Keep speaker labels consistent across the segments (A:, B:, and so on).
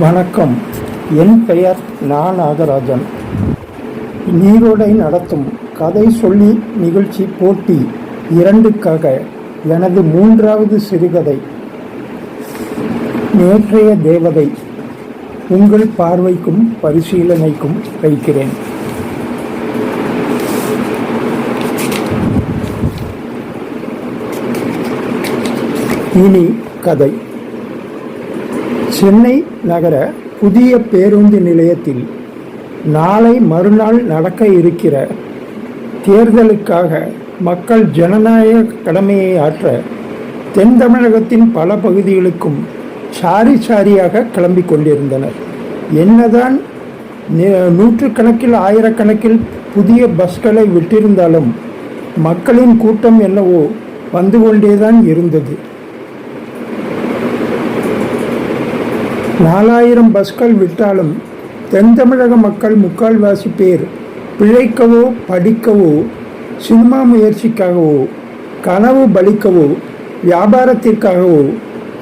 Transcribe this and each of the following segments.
A: வணக்கம். என் பெயர் நாகராஜன். நீரோடை நடத்தும் கதை சொல்லி நிகழ்ச்சி போட்டி 2க்காக எனது 3வது சிறுகதை நேற்றைய தேவதை உங்கள் பார்வைக்கும் பரிசீலனைக்கும் வைக்கிறேன். இனி கதை. சென்னை நகர புதிய பேருந்து நிலையத்தில் நாளை மறுநாள் நடக்க இருக்கிற தேர்தலுக்காக மக்கள் ஜனநாயக கடமையை ஆற்ற தென் தமிழகத்தின் பல பகுதிகளுக்கும் சாரியாக கிளம்பி கொண்டிருந்தனர். என்னதான் நூற்றுக்கணக்கில் ஆயிரக்கணக்கில் புதிய பஸ்களை விட்டிருந்தாலும் மக்களின் கூட்டம் என்னவோ வந்து கொண்டேதான் இருந்தது. 4000 பஸ்கள் விட்டாலும் தென் தமிழக மக்கள் முக்கால்வாசி பேர் பிழைக்கவோ படிக்கவோ சினிமா முயற்சிக்காகவோ கனவு பலிக்கவோ வியாபாரத்திற்காகவோ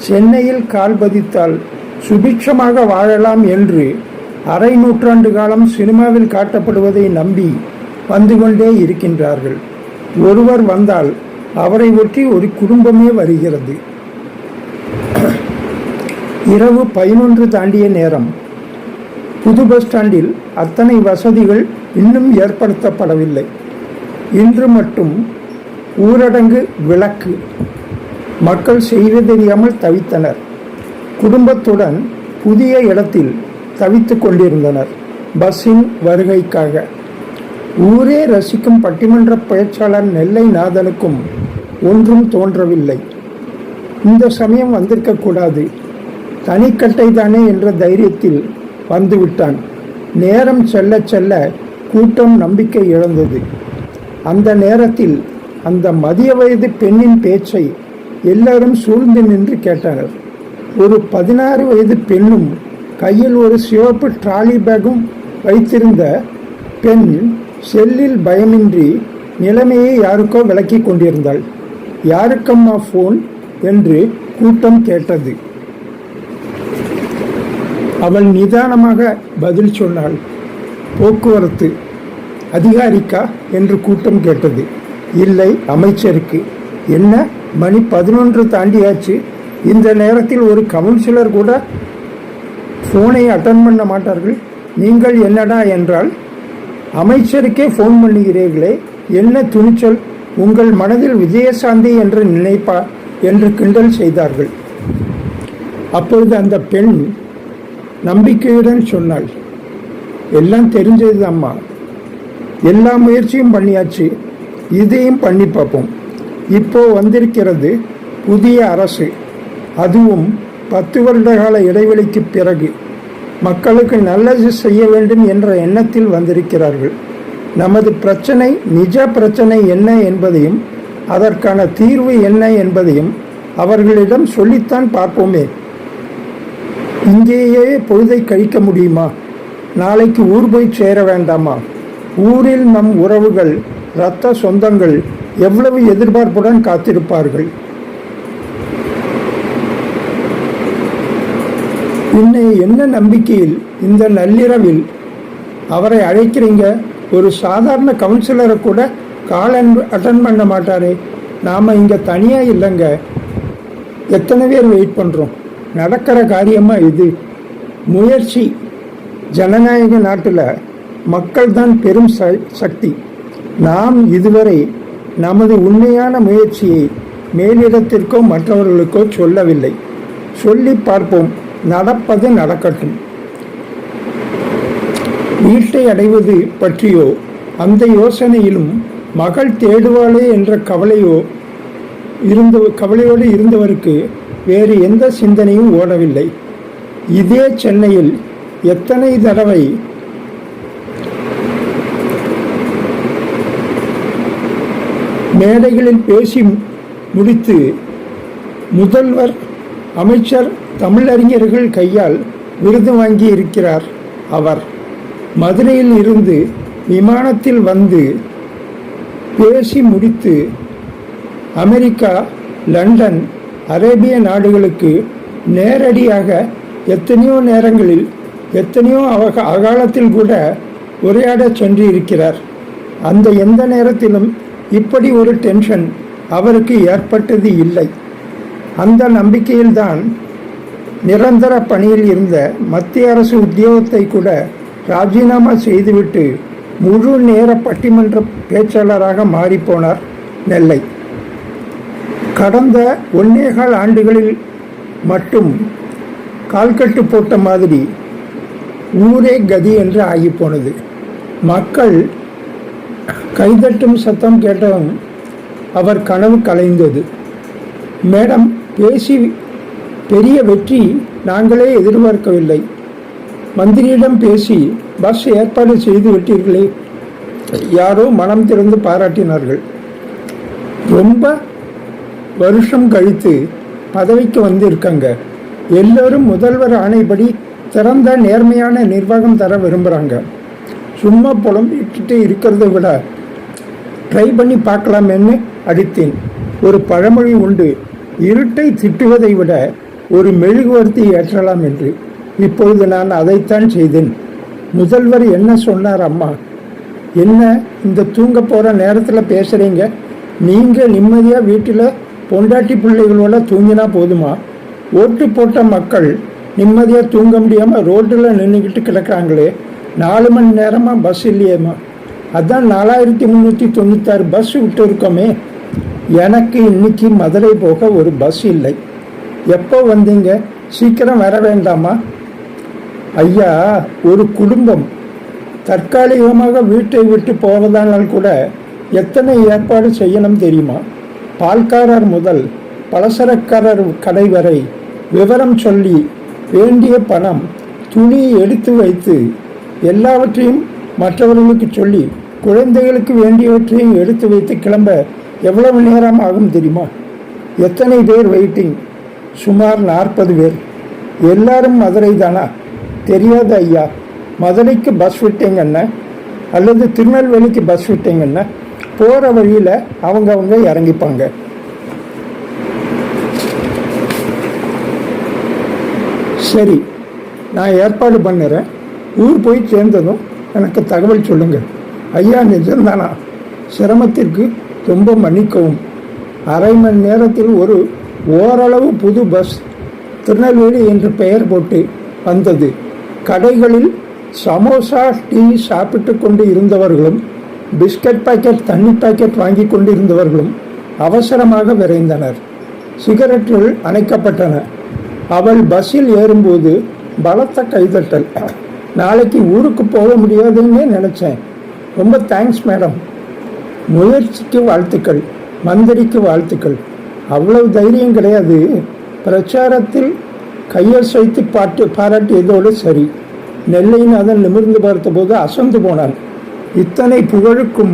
A: சென்னையில் கால் பதித்தால் சுபிட்சமாக வாழலாம் என்று அரை நூற்றாண்டு காலம் சினிமாவில் காட்டப்படுவதை நம்பி வந்து கொண்டே இருக்கின்றார்கள். ஒருவர் வந்தால் அவரை ஒட்டி ஒரு குடும்பமே வருகிறது. இரவு 11 தாண்டிய நேரம். புது பஸ் ஸ்டாண்டில் அத்தனை வசதிகள் இன்னும் ஏற்படுத்தப்படவில்லை. இன்று மட்டும் ஊரடங்கு விலக்கு. மக்கள் செய்து தெரியாமல் தவித்தனர். குடும்பத்துடன் புதிய இடத்தில் தவித்து கொண்டிருந்தனர் பஸ்ஸின் வருகைக்காக. ஊரே ரசிக்கும் பட்டிமன்ற பேச்சாளர் நெல்லை நாதனுக்கும் ஒன்றும் தோன்றவில்லை. இந்த சமயம் வந்திருக்கக்கூடாது, தனிக்கட்டை தானே என்ற தைரியத்தில் வந்துவிட்டான். நேரம் செல்ல செல்ல கூட்டம் நம்பிக்கை இழந்தது. அந்த நேரத்தில் அந்த மதிய வயது பெண்ணின் பேச்சை எல்லாரும் சூழ்ந்து நின்று கேட்டனர். ஒரு 16 வயது பெண்ணும் கையில் ஒரு சிவப்பு ட்ராலி பேக்கும் வைத்திருந்த பெண் செல்லில் பயமின்றி நிலைமையை யாருக்கோ விளக்கி கொண்டிருந்தாள். யாருக்கம்மா ஃபோன் என்று கூட்டம் கேட்டது. அவள் நிதானமாக பதில் சொன்னாள். போக்குவரத்து அதிகாரிக்கா என்று கூட்டம் கேட்டது. இல்லை, அமைச்சருக்கு. என்ன, மணி 11 தாண்டியாச்சு, இந்த நேரத்தில் ஒரு கவுன்சிலர் கூட ஃபோனை அட்டன் பண்ண மாட்டார்கள். நீங்கள் என்னடா என்றால், அமைச்சருக்கே ஃபோன் பண்ணுகிறீர்களே, என்ன துணிச்சல், உங்கள் மனதில் விஜயசாந்தி என்று நினைப்பா என்று கிண்டல் செய்தார்கள். அப்பொழுது அந்த பெண் நம்பிக்கையுடன் சொன்னாள், எல்லாம் தெரிஞ்சது அம்மா, எல்லா முயற்சியும் பண்ணியாச்சு, இதையும் பண்ணி பார்ப்போம். இப்போ வந்திருக்கிறது புதிய அரசு, அதுவும் 10 வருட கால இடைவெளிக்கு பிறகு மக்களுக்கு நல்லது செய்ய வேண்டும் என்ற எண்ணத்தில் வந்திருக்கிறார்கள். நமது பிரச்சனை, நிஜ பிரச்சனை என்ன என்பதையும் அதற்கான தீர்வு என்ன என்பதையும் அவர்களிடம் சொல்லித்தான் பார்ப்போமே. இங்கேயே பொழுதை கழிக்க முடியுமா? நாளைக்கு ஊர் போய் சேர வேண்டாமா? ஊரில் நம் உறவுகள், இரத்த சொந்தங்கள் எவ்வளவு எதிர்பார்ப்புடன் காத்திருப்பார்கள். இன்னை என்ன நம்பிக்கையில் இந்த நள்ளிரவில் அவரை அழைக்கிறீங்க? ஒரு சாதாரண கவுன்சிலரை கூட கால் அட்டன் பண்ண மாட்டாரே. நாம் இங்கே தனியாக இல்லைங்க, எத்தனை பேர் வெயிட் பண்ணுறோம். நடக்கிற காரியமா இது? முயற்சி. ஜனநாயக நாட்டில் மக்கள் தான் பெரும் சக்தி. நாம் இதுவரை நமது உண்மையான முயற்சியை மேலிடத்திற்கோ மற்றவர்களுக்கோ சொல்லவில்லை. சொல்லி பார்ப்போம், நடப்பது நடக்கட்டும். வீட்டை அடைவது பற்றியோ அந்த யோசனையிலும் மகள் தேடுவாளே என்ற கவலையோடு இருந்தவருக்கு வேறு எந்த சிந்தனையும் ஓடவில்லை. இதே சென்னையில் எத்தனை தடவை மேடைகளில் பேசி முடித்து முதல்வர், அமைச்சர், தமிழறிஞர்கள் கையால் விருது வாங்கி இருக்கிறார் அவர். மதுரையில் இருந்து விமானத்தில் வந்து பேசி முடித்து அமெரிக்கா, லண்டன், அரேபிய நாடுகளுக்கு நேரடியாக எத்தனையோ நேரங்களில் எத்தனையோ அகாலத்தில் கூட உரையாடச் சென்று இருக்கிறார். அந்த எந்த நேரத்திலும் இப்படி ஒரு டென்ஷன் அவருக்கு ஏற்பட்டது இல்லை. அந்த நம்பிக்கையில்தான் நிரந்தர பணியில் இருந்த மத்திய அரசு உத்தியோகத்தை கூட ராஜினாமா செய்துவிட்டு முழு நேர பட்டிமன்ற பேச்சாளராக மாறிப்போனார் நெல்லை. கடந்த 1.25 ஆண்டுகளில் மட்டும் கால்கட்டு போட்ட மாதிரி ஊரே கதி என்று ஆகிப்போனது. மக்கள் கைதட்டும் சத்தம் கேட்டதும் அவர் கனவு கலைந்தது. மேடம், பேசி பெரிய வெற்றி நாங்களே எதிர்பார்க்கவில்லை. மந்திரியிடம் பேசி பஸ் ஏற்பாடு செய்து விட்டீர்களே. யாரோ மனம் திறந்து பாராட்டினார்கள். ரொம்ப வருஷம் கழித்து பதவிக்கு வந்திருக்காங்க. எல்லோரும் முதல்வர் ஆணைப்படி திறந்த நேர்மையான நிர்வாகம் தர விரும்புகிறாங்க. சும்மா புலம்பிட்டு இருக்கிறத விட ட்ரை பண்ணி பார்க்கலாமேன்னு அடித்தேன். ஒரு பழமொழி உண்டு, இருட்டை திட்டுவதை விட ஒரு மெழுகுவர்த்தி ஏற்றலாம் என்று. இப்பொழுது நான் அதைத்தான் செய்தேன். முதல்வர் என்ன சொன்னார்? அம்மா, என்ன இந்த தூங்க போகிற நேரத்தில் பேசுகிறீங்க? நீங்கள் நிம்மதியாக வீட்டில் பொண்டாட்டி பிள்ளைகளோட தூங்கினா போதுமா? ஓட்டு போட்ட மக்கள் நிம்மதியாக தூங்க முடியாமல் ரோட்டில் நின்றுக்கிட்டு கிடக்கிறாங்களே. 4 மணி நேரமாக பஸ் இல்லையேம்மா. அதான் 4396 பஸ் விட்டு இருக்கோமே. எனக்கு இன்னைக்கு மதுரை போக ஒரு பஸ் இல்லை. எப்போ வந்தீங்க? சீக்கிரம் வர வேண்டாமா? ஐயா, ஒரு குடும்பம் தற்காலிகமாக வீட்டை விட்டு போவதானால் கூட எத்தனை ஏற்பாடு செய்யணும் தெரியுமா? பால்காரர் முதல் பலசரக்காரர் கடை வரை விவரம் சொல்லி வேண்டிய பணம், துணி எடுத்து வைத்து எல்லாவற்றையும் மற்றவர்களுக்கு சொல்லி குழந்தைகளுக்கு வேண்டியவற்றையும் எடுத்து வைத்து கிளம்ப எவ்வளவு நேரம் ஆகும் தெரியுமா? எத்தனை பேர் வெயிட்டிங்? சுமார் 40 பேர். எல்லாரும் மதுரை தானா? தெரியாது ஐயா. மதுரைக்கு பஸ் விட்டீங்கன்னா அல்லது திருநெல்வேலிக்கு பஸ் விட்டீங்கன்னா போகிற வழியில் அவங்க இறங்கிப்பாங்க. சரி, நான் ஏற்பாடு பண்ணுறேன். ஊர் போய் சேர்ந்ததும் எனக்கு தகவல் சொல்லுங்கள். ஐயா, நிஜம்தானா? சிரமத்திற்கு ரொம்ப மன்னிக்கவும். அரை மணி நேரத்தில் ஒரு ஓரளவு புது பஸ் திருநெல்வேலி என்று பெயர் போட்டு வந்தது. கடைகளில் சமோசா, டீ சாப்பிட்டு கொண்டு இருந்தவர்களும் பிஸ்கட் பாக்கெட், தண்ணி பாக்கெட் வாங்கி கொண்டு இருந்தவர்களும் அவசரமாக விரைந்தனர். சிகரெட்டுகள் அணைக்கப்பட்டன. அவள் பஸ்ஸில் ஏறும்போது பலத்த கைதட்டல். நாளைக்கு ஊருக்கு போக முடியாதுன்னு நினச்சேன். ரொம்ப தேங்க்ஸ் மேடம். முயற்சிக்கு வாழ்த்துக்கள், மந்திரிக்கு வாழ்த்துக்கள். அவ்வளவு தைரியம் கிடையாது. பிரச்சாரத்தில் கையசைத்து பாராட்டியதோடு சரி. நெல்லைநாதன் நிமிர்ந்து பார்த்தபோது அசந்து போனான். இத்தனை புகழுக்கும்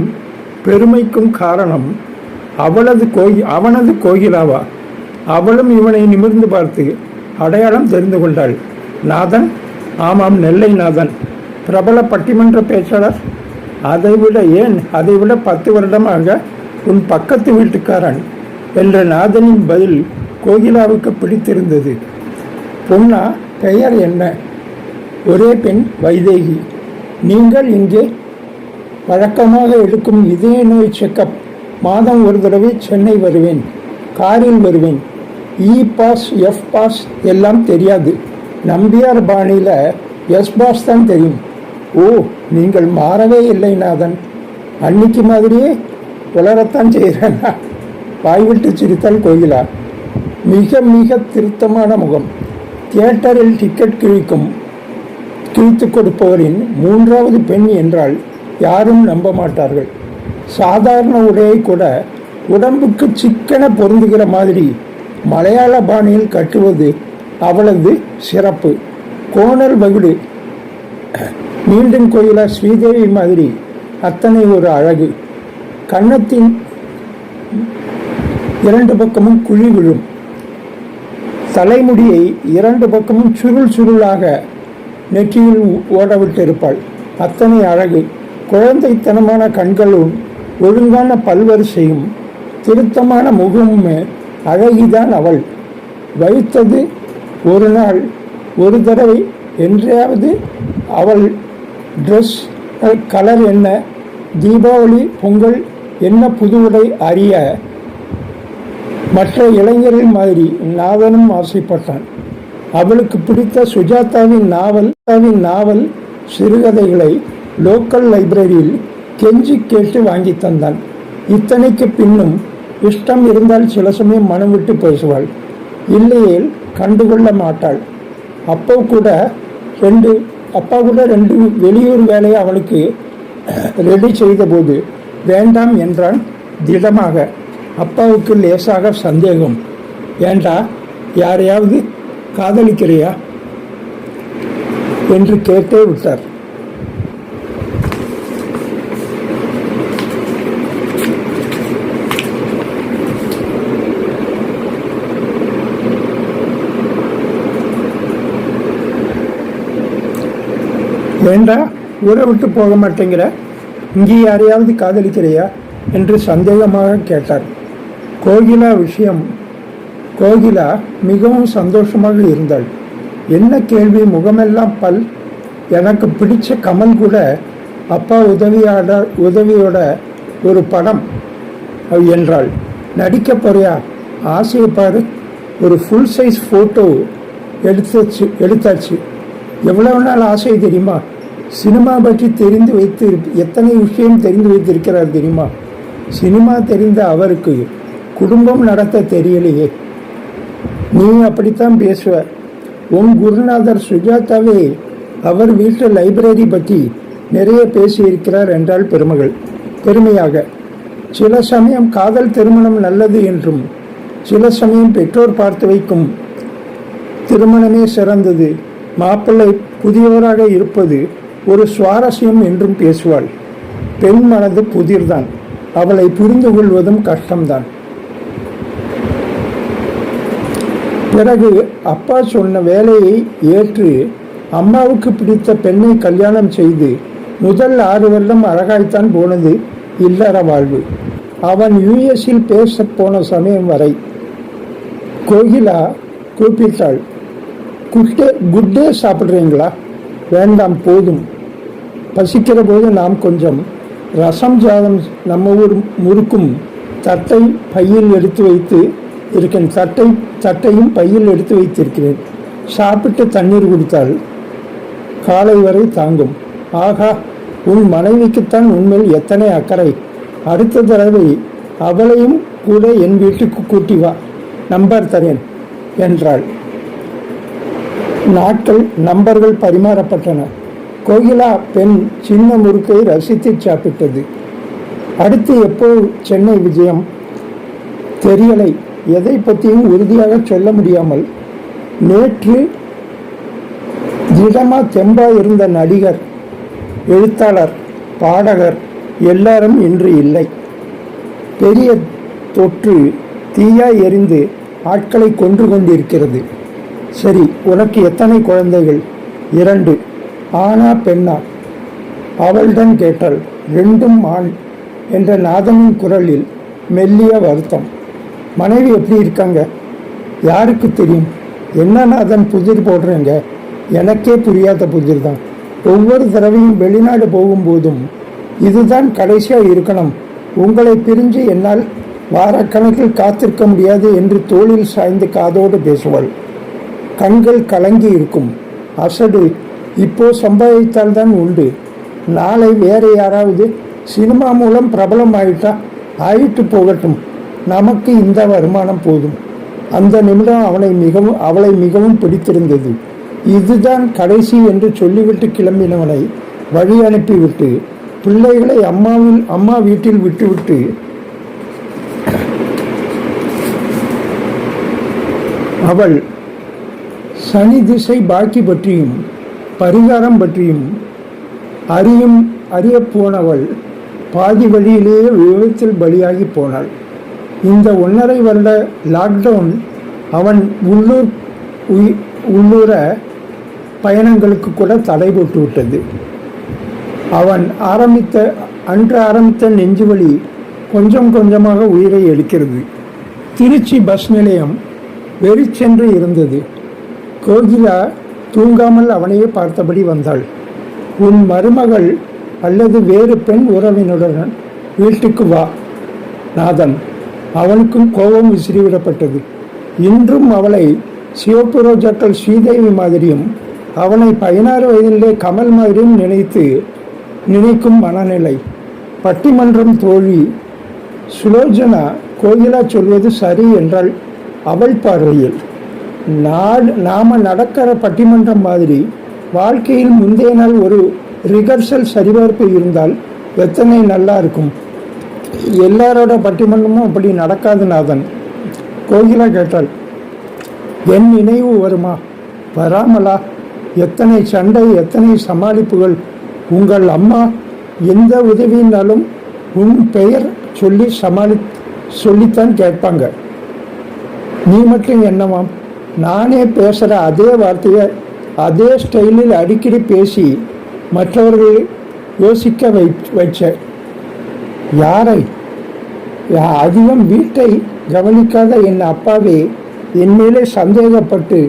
A: பெருமைக்கும் காரணம் அவனது கோகிலாவா? அவளும் இவனை நிமிர்ந்து பார்த்து அடையாளம் தெரிந்து கொண்டாள். நாதன்? ஆமாம், நெல்லைநாதன். பிரபல பட்டிமன்ற பேச்சாளர். அதைவிட 10 வருடமாக உன் பக்கத்து வீட்டுக்காரன் என்ற நாதனின் பதில் கோகிலாவுக்கு பிடித்திருந்தது. பொன்னா, பெயர் என்ன? ஒரே பெண், வைதேகி. நீங்கள் இங்கே வழக்கமாக எடுக்கும் இதய நோய் செக்கப். மாதம் ஒரு தடவை சென்னை வருவேன். காரில் வருவேன். இ பாஸ், எஃப் பாஸ் எல்லாம் தெரியாது. நம்பியார் பாணியில் எஸ் பாஸ் தான் தெரியும். ஓ, நீங்கள் மாறவே இல்லை நாதன். அன்னைக்கு மாதிரியே உலரத்தான் செய்கிறேன்னா? வாய்விட்டு சிரித்தால் கோகிலா. மிக மிக திருத்தமான முகம். தியேட்டரில் டிக்கெட் கிழித்து கொடுப்பவரின் 3வது பெண் என்றால் யாரும் நம்ப மாட்டார்கள். சாதாரண உடையை கூட உடம்புக்கு சிக்கன பொருந்துகிற மாதிரி மலையாள பாணியில் கட்டுவது அவளது சிறப்பு. கோணல் வகுடு. மீண்டும் கோயிலா ஸ்ரீதேவி மாதிரி அத்தனை ஒரு அழகு. கன்னத்தின் 2 பக்கமும் குழி விழும். தலைமுடியை 2 பக்கமும் சுருளாக நெற்றியில் ஓடவிட்டிருப்பாள். அத்தனை அழகு. குழந்தைத்தனமான கண்களும் ஒழுங்கான பல்வரிசையும் திருத்தமான முகமும் அழகிதான் அவள். வைத்தது ஒரு நாள் ஒரு தடவை என்றாவது அவள் ட்ரெஸ் கலர் என்ன, தீபாவளி பொங்கல் என்ன புது உடை அறிய மற்ற இளைஞர்கள் மாதிரி நாதனும் ஆசைப்பட்டான். அவளுக்கு பிடித்த சுஜாதாவின் நாவல் சிறுகதைகளை லோக்கல் லைப்ரரியில் கெஞ்சி கேட்டு வாங்கி தந்தான். இத்தனைக்கு பின்னும் இஷ்டம் இருந்தால் சில சமயம் மனம் விட்டு பேசுவாள், இல்லையேல் கண்டுகொள்ள மாட்டாள். அப்பா கூட ரெண்டு வெளியூர் வேலையை அவளுக்கு ரெடி செய்தபோது வேண்டாம் என்றான் திடமாக. அப்பாவுக்கு லேசாக சந்தேகம், ஏண்டா யாரையாவது காதலிக்கிறியா என்று கேட்டே விட்டார். ஏண்டா ஊரை விட்டு போக மாட்டேங்கிற, இங்கே யாரையாவது காதலிக்கிறியா என்று சந்தேகமாக கேட்டார். கோகிலா மிகவும் சந்தோஷமாக இருந்தாள். என்ன கேள்வி, முகமெல்லாம் பல். எனக்கு பிடிச்ச கமல் கூட அப்பா உதவியோட ஒரு படம் என்றாள். நடிக்க போறியா, ஆசையை பாரு, ஒரு ஃபுல் சைஸ் ஃபோட்டோ எடுத்தாச்சு. எவ்வளவு நாள் ஆசை தெரியுமா, சினிமா பற்றி எத்தனை விஷயம் தெரிந்து வைத்திருக்கிறார் தெரியுமா. சினிமா தெரிந்த அவருக்கு குடும்பம் நடத்த தெரியலையே. நீ அப்படித்தான் பேசுவ. உன் குருநாதர் சுஜாதாவே அவர் வீட்டு லைப்ரரி பற்றி நிறைய பேசியிருக்கிறார் என்றால் பெருமையாக. சில சமயம் காதல் திருமணம் நல்லது என்றும், சில சமயம் பெற்றோர் பார்த்து வைக்கும் திருமணமே சிறந்தது, மாப்பிள்ளை புதியவராக இருப்பது ஒரு சுவாரஸ்யம் என்றும் பேசுவாள். பெண் மனது புதிர்தான், அவளை புரிந்து கொள்வதும் கஷ்டம்தான். பிறகு அப்பா சொன்ன வேலையை ஏற்று அம்மாவுக்கு பிடித்த பெண்ணை கல்யாணம் செய்து முதல் 6 வருடம் அழகாய்த்தான் போனது இல்லற வாழ்வு. அவன் யுஎஸில் பேச போன சமயம் வரை கோகிலா கூப்பிட்டாள். குட்டே சாப்பிட்றீங்களா? வேண்டாம், போதும். பசிக்கிற போது நாம் கொஞ்சம் ரசம் சாதம், நம்ம ஊர் முறுக்கும் தட்டை பையில் எடுத்து வைத்து இருக்கேன். தட்டையும் பையில் எடுத்து வைத்திருக்கிறேன். சாப்பிட்டு தண்ணீர் குடித்தால் காலை வரை தாங்கும். ஆகா, உன் மனைவிக்குத்தான் உண்மையில் எத்தனை அக்கறை. அடுத்த தடவை அவளையும் கூட என் வீட்டுக்கு கூட்டி வா, நம்பர் தரேன் என்றாள். நம்பர்கள் பரிமாறப்பட்டன. கோகிலா பெண் சின்ன முறுக்கை ரசித்து சாப்பிட்டது. அடுத்து எப்போ சென்னை விஜயம் தெரியலை. எதை பற்றியும் உறுதியாக சொல்ல முடியாமல் நேற்று திடமா தெம்பா இருந்த நடிகர், எழுத்தாளர், பாடகர் எல்லாரும் இன்று இல்லை. பெரிய தொற்று தீயாய் எரிந்து ஆட்களை கொன்று கொண்டிருக்கிறது. சரி, உனக்கு எத்தனை குழந்தைகள்? 2. ஆனா பெண்ணா? அவள்தான் கேட்டாள். 2ம் ஆண் என்ற நாதனின் குரலில் மெல்லிய வருத்தம். மனைவி எப்படி இருக்காங்க? யாருக்கு தெரியும். என்ன நாதன் புதிர் போடுறேங்க? எனக்கே புரியாத புதிர் தான். ஒவ்வொரு தடவையும் வெளிநாடு போகும்போதும் இதுதான் கடைசியாக இருக்கணும், உங்களை பிரிஞ்சு என்னால் வாரக்கணக்கில் காத்திருக்க முடியாது என்று தோளில் சாய்ந்து காதோடு பேசுவாள். கண்கள் கலங்கி இருக்கும். அசடு, இப்போ சம்பாதித்தால்தான் உண்டு. நாளை வேற யாராவது சினிமா மூலம் பிரபலம் ஆயிட்டு போகட்டும், நமக்கு இந்த வருமானம் போதும். அந்த நிமிடம் அவளை மிகவும் பிடித்திருந்தது. இதுதான் கடைசி என்று சொல்லிவிட்டு கிளம்பினவனை வழி அனுப்பிவிட்டு பிள்ளைகளை அம்மா வீட்டில் விட்டுவிட்டு அவள் சனி திசை பாக்கி பற்றியும் பரிகாரம் பற்றியும் அறிய போனவள் பாதி வழியிலேயே விபத்தில் பலியாகி போனாள். இந்த 1.5 வருட லாக்டவுன் அவன் உள்ளூர பயணங்களுக்கு கூட தடை போட்டு விட்டது. அவன் அன்று ஆரம்பித்த நெஞ்சுவலி கொஞ்சம் கொஞ்சமாக உயிரை எடுக்கிறது. திருச்சி பஸ் நிலையம் வெறிச்சென்று இருந்தது. கோகிலா தூங்காமல் அவனையே பார்த்தபடி வந்தாள். உன் மருமகள் அல்லது வேறு பெண் உறவினருடன் வீட்டுக்கு வா. நாதன். அவனுக்கும் கோபம் விசிறிவிடப்பட்டது. இன்றும் அவளை சிவப்பு ரோஜாக்கள் ஸ்ரீதேவி மாதிரியும் அவனை 16 வயதிலே கமல் மாதிரியும் நினைக்கும் மனநிலை. பட்டிமன்றம் தோழி சுலோச்சனா கோகிலா சொல்வது சரி என்றால் அவள் பார்வையில் நாம நடக்கிற பட்டிமன்றம் மாதிரி வாழ்க்கையில் முந்தைய நாள் ஒரு ரிகர்சல் சரிபார்ப்பு இருந்தால் எத்தனை நல்லா இருக்கும். எல்லாரோட பட்டிமன்றமும் அப்படி நடக்காது நாதன். கோகிலா கேட்டாள். என் நினைவு வருமா? வராமலா? எத்தனை சண்டை, எத்தனை சமாளிப்புகள். உங்கள் அம்மா எந்த உதவினாலும் உன் பெயர் சொல்லித்தான் கேட்பாங்க. நீ மட்டும் என்னவாம்? நானே பேசுகிற அதே வார்த்தையை அதே ஸ்டைலில் அடிக்கடி பேசி மற்றவர்களை யோசிக்க வச்ச. யாரை? அதிகம் வீட்டை கவனிக்காத என் அப்பாவே என் மேலே சந்தேகப்பட்டு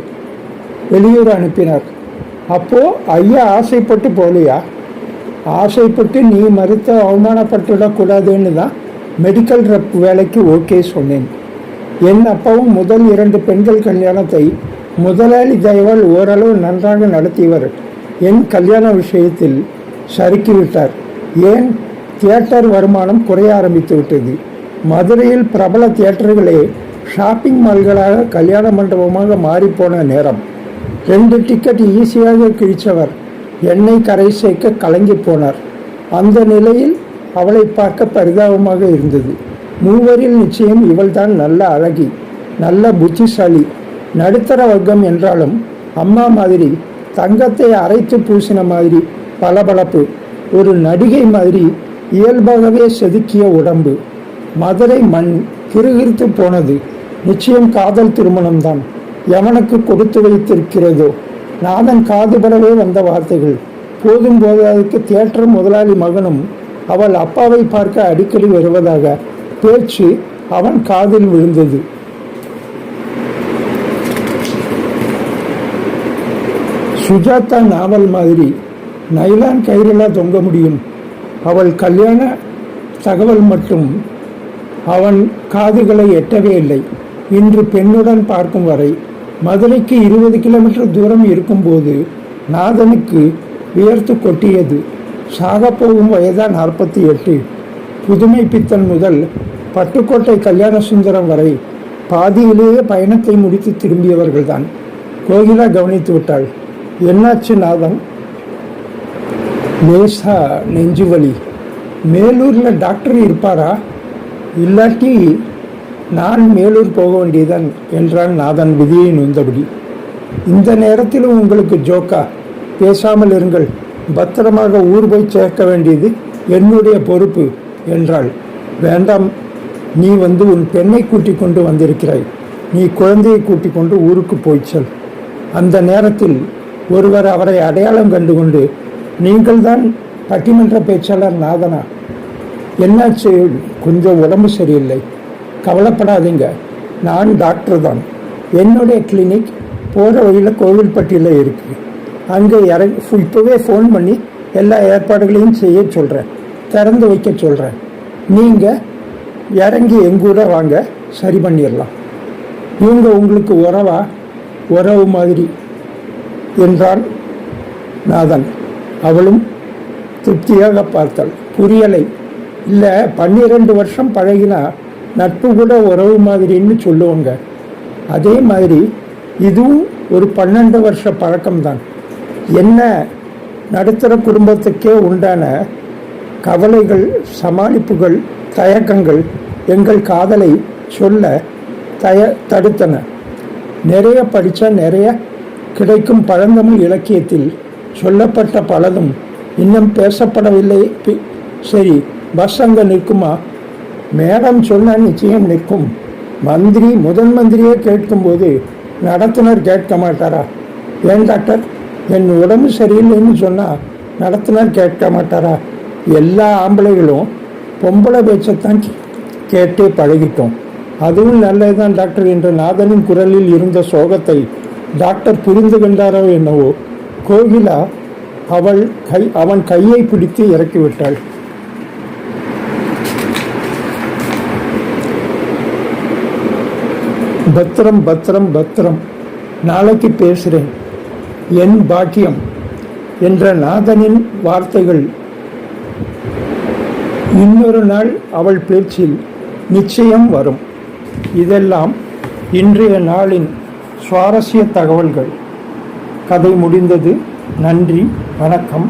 A: வெளியூர் அனுப்பினார். அப்போ ஐயா ஆசைப்பட்டு போகலையா? ஆசைப்பட்டு நீ மறுத்த அவமானப்பட்டுவிடக்கூடாதுன்னு தான் மெடிக்கல் ரெப் வேலைக்கு ஓகே சொன்னேன். என் அப்பாவும் முதல் 2 பெண்கள் கல்யாணத்தை முதலாளி தயவால் ஓரளவு நன்றாக நடத்தியவர் என் கல்யாண விஷயத்தில் சறுக்கிவிட்டார். ஏன்? தியேட்டர் வருமானம் குறைய ஆரம்பித்து விட்டது. மதுரையில் பிரபல தியேட்டர்களே ஷாப்பிங் மால்களாக கல்யாண மண்டபமாக மாறிப்போன நேரம். 2 டிக்கெட் ஈஸியாக கிழிச்சவர் என்னை கரை சேர்க்க கலங்கி போனார். அந்த நிலையில் அவளை பார்க்க பரிதாபமாக இருந்தது. மூவரில் நிச்சயம் இவள்தான் நல்ல அழகி, நல்ல புத்திசாலி, நடுத்தர வர்க்கம் என்றாலும் அம்மா மாதிரி தங்கத்தை அரைத்து பூசின மாதிரி பளபளப்பு, ஒரு நடிகை மாதிரி இயல்பாகவே செதுக்கிய உடம்பு. மதுரை மண் கிறுகிறுத்து போனது. நிச்சயம் காதல் திருமணம்தான். எவனுக்கு கொடுத்து வைத்திருக்கிறதோ? நாதன் காதுபடவே வந்த வார்த்தைகள். போதும் போதாதுக்கு தியேட்டர் முதலாளி மகனும் அவள் அப்பாவை பார்க்க அடிக்கடி வருவதாக பேச்சு அவன் காதில் விழுந்தது. சுஜாதா நாவல் மாதிரி நைலான் கயிறெல்லாம் தொங்க முடியும். அவள் கல்யாண தகவல் மட்டும் அவன் காதுகளை எட்டவே இல்லை. இன்று பெண்ணுடன் பார்க்கும் வரை மதுரைக்கு 20 கிலோமீட்டர் தூரம் இருக்கும்போது நாதனுக்கு வியர்த்து கொட்டியது. சாகப்போகும் வயதா 48. புதுமை பித்தன் முதல் பட்டுக்கோட்டை கல்யாண சுந்தரம் வரை பாதியிலேயே பயணத்தை முடித்து திரும்பியவர்கள்தான். கோகிலா கவனித்து விட்டாள். என்னாச்சு நாதன்? லேசா நெஞ்சுவலி. மேலூரில் டாக்டர் இருப்பாரா? இல்லாட்டி நான் மேலூர் போக வேண்டியதான் என்றான் நாதன் விதியை நொந்தபடி. இந்த நேரத்திலும் உங்களுக்கு ஜோக்கா? பேசாமல் இருங்கள். பத்திரமாக ஊர் போய் சேர்க்க வேண்டியது என்னுடைய பொறுப்பு என்றாள். வேண்டாம், நீ உன் பெண்ணை கூட்டிக் கொண்டு வந்திருக்கிறாய். நீ குழந்தையை கூட்டிக் கொண்டு ஊருக்கு போய்ச்சல். அந்த நேரத்தில் ஒருவர் அவரை அடையாளம் கண்டுகொண்டு, நீங்கள்தான் பட்டிமன்ற பேச்சாளர் நாதனா? என்னாச்சு? கொஞ்சம் உடம்பு சரியில்லை. கவலைப்படாதீங்க, நான் டாக்டர் தான். என்னுடைய கிளினிக் போகிற வழியில் கோவில்பட்டியில் இருக்குது. அங்கே இப்போவே ஃபோன் பண்ணி எல்லா ஏற்பாடுகளையும் செய்ய சொல்கிறேன், திறந்து வைக்க சொல்கிறேன். நீங்கள் இறங்கி எங்கூட வாங்க, சரி பண்ணிடலாம். இவங்க உங்களுக்கு உறவு மாதிரி என்றான் நாதன். அவளும் திருப்தியாக பார்த்தாள். புரியலை. இல்லை, 12 வருஷம் பழகினா நட்பு கூட உறவு மாதிரின்னு சொல்லுவாங்க. அதே மாதிரி இதுவும் ஒரு 12 வருஷ பழக்கம்தான். என்ன, நடுத்தர குடும்பத்துக்கே உண்டான கவலைகள், சமாளிப்புகள், தயக்கங்கள் எங்கள் காதலை சொல்ல தடுத்தன. நிறைய படித்தா நிறைய கிடைக்கும். பழந்தமிழ் இலக்கியத்தில் சொல்லப்பட்ட பலதும் இன்னும் பேசப்படவில்லை. சரி, பஸ் அங்கே நிற்குமா? மேடம் சொன்னால் நிச்சயம் நிற்கும். முதன் மந்திரியே கேட்கும்போது நடத்துனர் கேட்க மாட்டாரா? ஏன் டாக்டர், என் உடம்பு சரியில்லைன்னு சொன்னால் நடத்துனர் கேட்க மாட்டாரா? எல்லா ஆம்பளைகளும் பொம்பளை பேச்சத்தான் கேட்டே பழகிட்டோம். அதுவும் நல்லதுதான் டாக்டர் என்ற நாதனின் குரலில் இருந்த சோகத்தை டாக்டர் புரிந்து கொண்டாரோ என்னவோ, கோகிலா அவன் கையை பிடித்து இறக்கிவிட்டாள். பத்திரம் பத்திரம் பத்திரம், நாளைக்கு பேசுகிறேன், என் பாக்கியம் என்ற நாதனின் வார்த்தைகள் இன்னொரு நாள் அவள் பேச்சில் நிச்சயம் வரும். இதெல்லாம் இன்றைய நாளின் சுவாரஸ்ய தகவல்கள். கதை முடிந்தது. நன்றி, வணக்கம்.